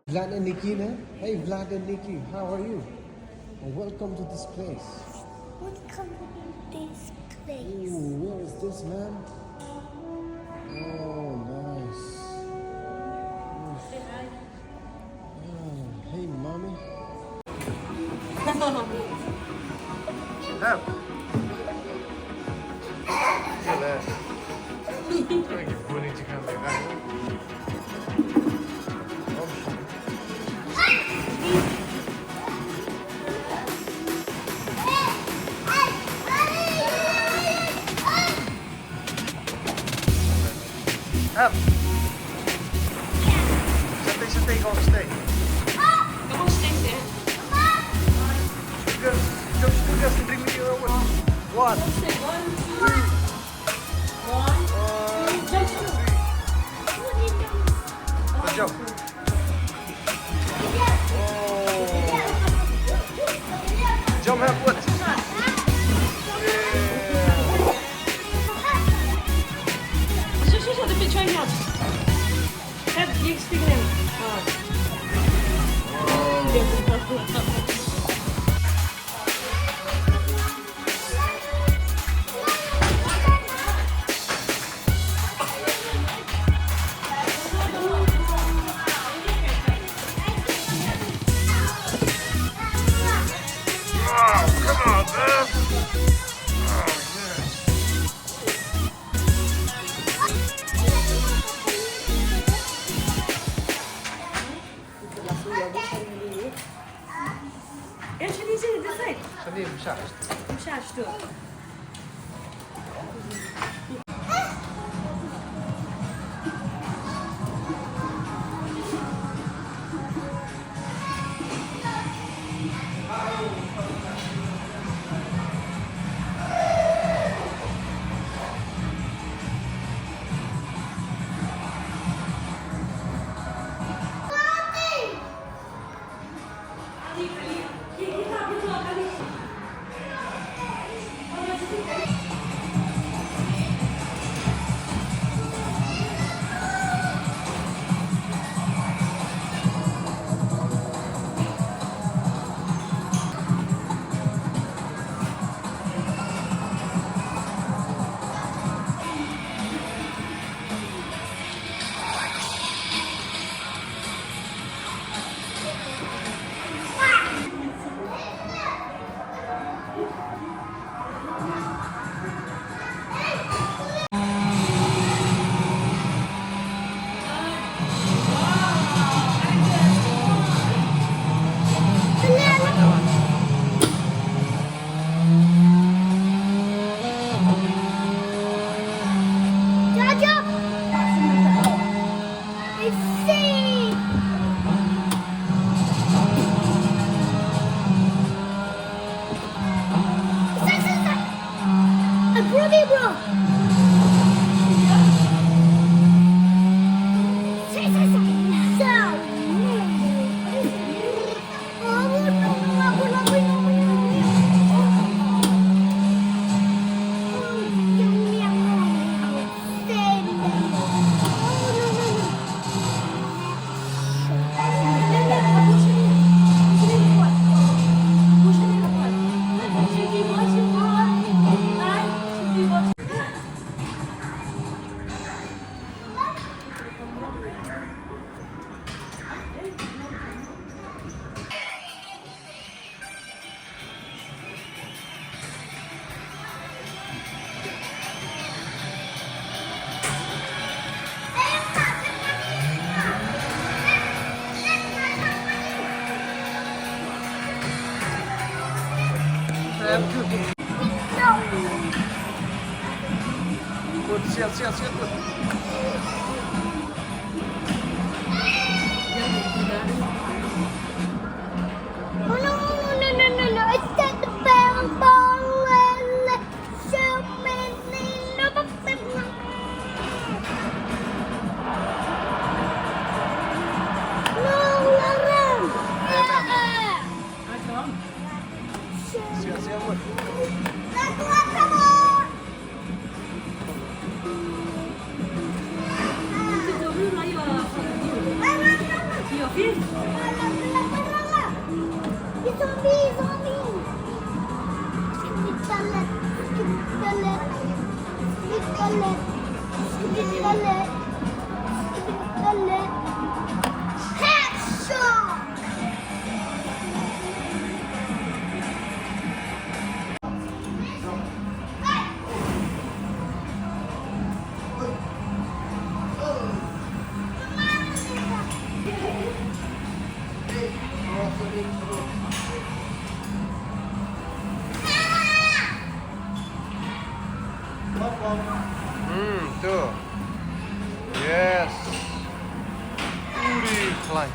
Vlad and Nikki, ne? Hey, Vlad and Nikki, how are you? And welcome to this place. Welcome to this place. Ooh, where is this, man? Oh, nice. Oh, hey, mommy. Up. Gila. Lagi bunyi juga mereka. Up. Stay, go stay. Come on, stay there. Just bring me your one. One. Stay. 1, 2, 1. Jump, jump. Good job. Oh. Jump here, what? Så, det blir trying out. Her, ikke stikke den. Ja, schon die Seele, das heißt. Sani, bisa. Schaust du. Good, siap. No. It's at the bell. So many. Siap, what? Headshot! tuh. Yes. Uri, fly.